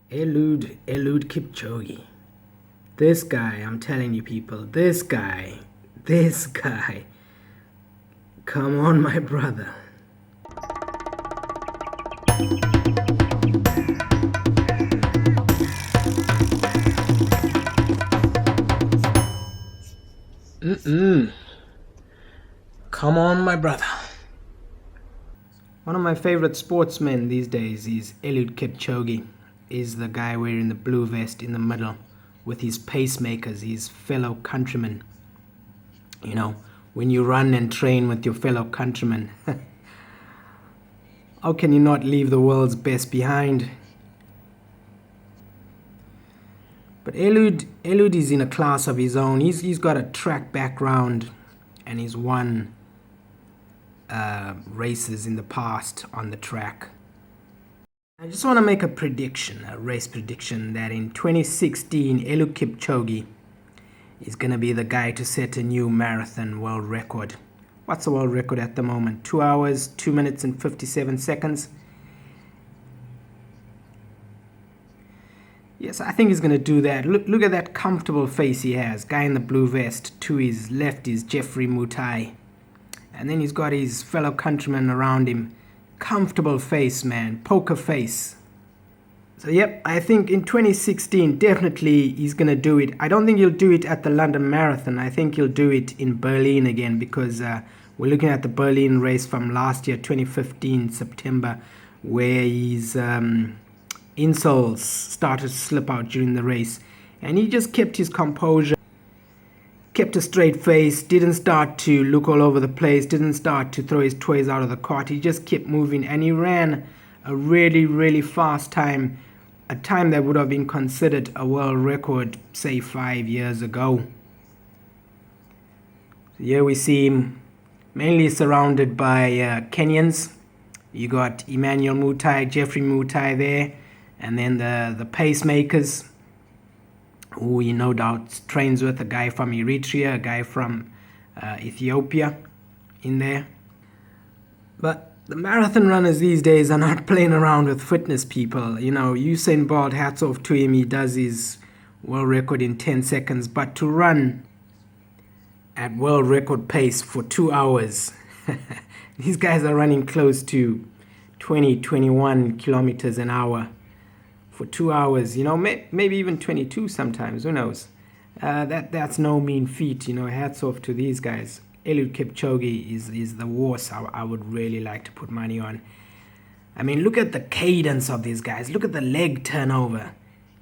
Eliud Kipchoge. This guy, I'm telling you people, this guy. Come on, my brother. Come on, my brother. One of my favorite sportsmen these days is Eliud Kipchoge. Is the guy wearing the blue vest in the middle with his pacemakers, his fellow countrymen. You know, when you run and train with your fellow countrymen, how can you not leave the world's best behind? But Eliud is in a class of his own. He's got a track background, and he's won races in the past on the track. I just want to make a race prediction, that in 2016, Eliud Kipchoge is going to be the guy to set a new marathon world record. What's the world record at the moment? 2 hours, 2 minutes and 57 seconds. Yes, I think he's going to do that. Look at that comfortable face he has. Guy in the blue vest. To his left is Jeffrey Mutai. And then he's got his fellow countrymen around him. Comfortable face, man. Poker face. So, yep, I think in 2016, definitely he's going to do it. I don't think he'll do it at the London Marathon. I think he'll do it in Berlin again, because we're looking at the Berlin race from last year, 2015, September, where his insoles started to slip out during the race. And he just kept his composure, kept a straight face, didn't start to look all over the place, didn't start to throw his toys out of the cart. He just kept moving, and he ran a really, really fast time, a time that would have been considered a world record, say, 5 years ago. So here we see him mainly surrounded by Kenyans. You got Emmanuel Mutai, Jeffrey Mutai there, and then the pacemakers, who he no doubt trains with, a guy from Eritrea, a guy from Ethiopia in there. But the marathon runners these days are not playing around with fitness, people. You know, Usain Bolt, hats off to him, he does his world record in 10 seconds. But to run at world record pace for 2 hours, these guys are running close to 20, 21 kilometers an hour for 2 hours, you know, maybe even 22 sometimes, who knows. That's no mean feat, you know. Hats off to these guys. Eliud Kipchoge is the horse I would really like to put money on. I mean, look at the cadence of these guys. Look at the leg turnover.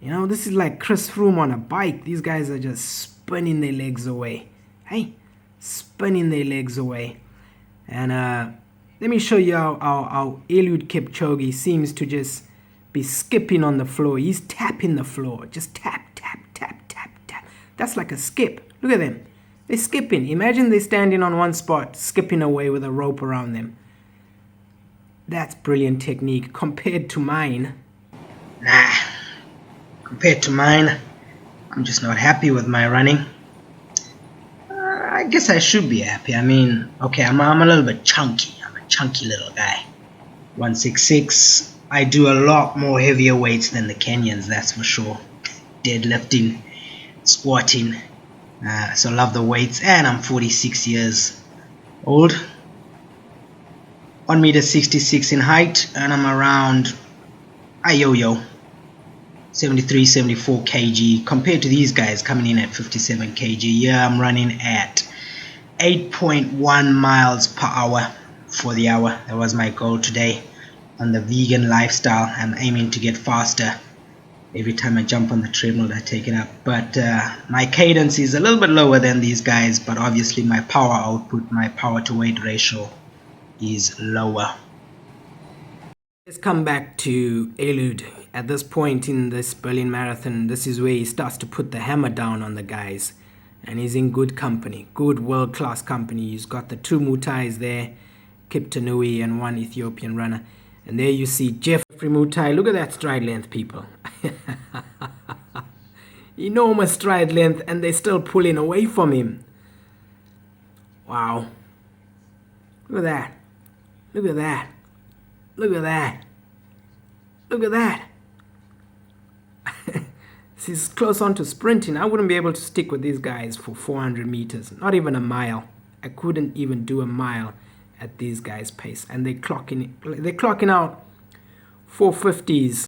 You know, this is like Chris Froome on a bike. These guys are just spinning their legs away. Hey, spinning their legs away. And let me show you how Eliud Kipchoge seems to just be skipping on the floor. He's tapping the floor. Just tap, tap, tap, tap, tap. That's like a skip. Look at them. They're skipping. Imagine they're standing on one spot, skipping away with a rope around them. That's brilliant technique compared to mine. Compared to mine, I'm just not happy with my running. I guess I should be happy. I mean, okay, I'm a little bit chunky. I'm a chunky little guy. 166. I do a lot more heavier weights than the Kenyans, that's for sure. Deadlifting, squatting. So love the weights, and I'm 46 years old. 1 meter 66 in height, and I'm around 73, 74 kg compared to these guys coming in at 57 kg. Yeah, I'm running at 8.1 miles per hour for the hour. That was my goal today on the vegan lifestyle. I'm aiming to get faster. Every time I jump on the treadmill, I take it up. But my cadence is a little bit lower than these guys, but obviously my power output, my power to weight ratio is lower. Let's come back to Eliud. At this point in this Berlin Marathon, this is where he starts to put the hammer down on the guys. And he's in good company, good world-class company. He's got the two Mutais there, Kiptanui and one Ethiopian runner. And there you see Jeffrey Mutai. Look at that stride length, people. Enormous stride length, and they're still pulling away from him. Wow. Look at that. Look at that. Look at that. Look at that. He's close on to sprinting. I wouldn't be able to stick with these guys for 400 meters, not even a mile. I couldn't even do a mile at these guys' pace, and they're clocking out 450s.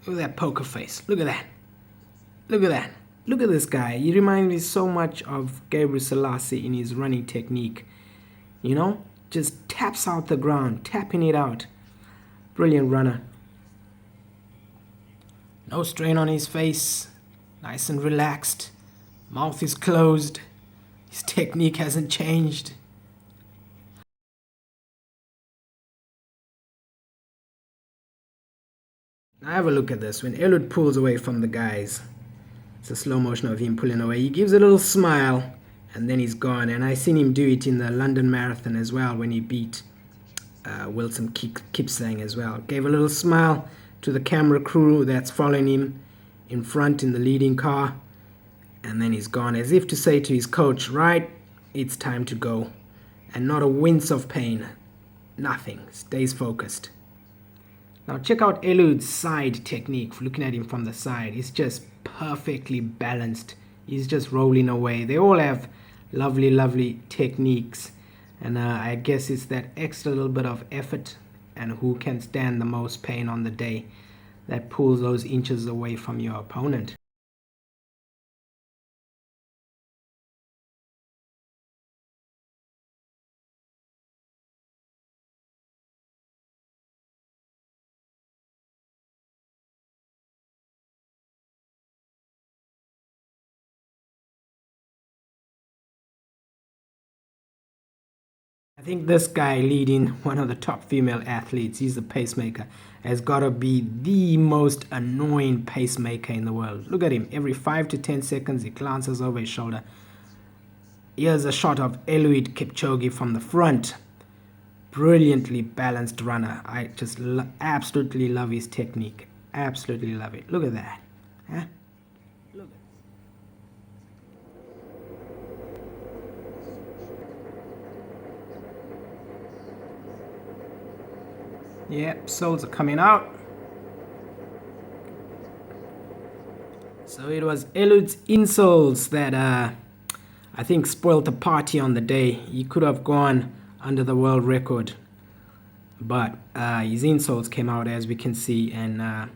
Look at that poker face. Look at that. Look at that. Look at this guy. He reminds me so much of Gabriel Selassie in his running technique. You know, just taps out the ground, tapping it out. Brilliant runner. No strain on his face. Nice and relaxed. Mouth is closed. His technique hasn't changed. Now have a look at this. When Eliud pulls away from the guys, it's a slow motion of him pulling away. He gives a little smile and then he's gone. And I seen him do it in the London Marathon as well when he beat Wilson Kipchoge as well. Gave a little smile to the camera crew that's following him in front in the leading car, and then he's gone, as if to say to his coach, right, it's time to go. And not a wince of pain. Nothing. Stays focused. Now check out Eliud's side technique. Looking at him from the side, he's just perfectly balanced. He's just rolling away. They all have lovely techniques, and I guess it's that extra little bit of effort and who can stand the most pain on the day that pulls those inches away from your opponent. I think this guy leading one of the top female athletes, he's a pacemaker, has got to be the most annoying pacemaker in the world. Look at him. Every 5 to 10 seconds, he glances over his shoulder. Here's a shot of Eliud Kipchoge from the front. Brilliantly balanced runner. I just absolutely love his technique. Absolutely love it. Look at that. Huh? Look at that. Yep, souls are coming out. So it was Eliud's insoles that I think spoiled the party on the day. He could have gone under the world record, but his insoles came out, as we can see, and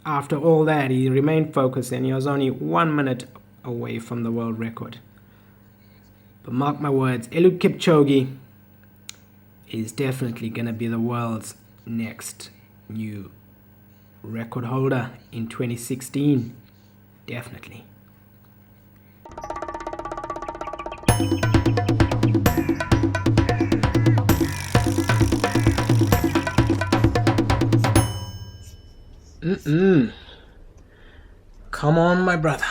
after all that he remained focused, and he was only 1 minute away from the world record. But mark my words, Eliud Kipchoge is definitely going to be the world's next new record holder in 2016. Definitely. Come on, my brother.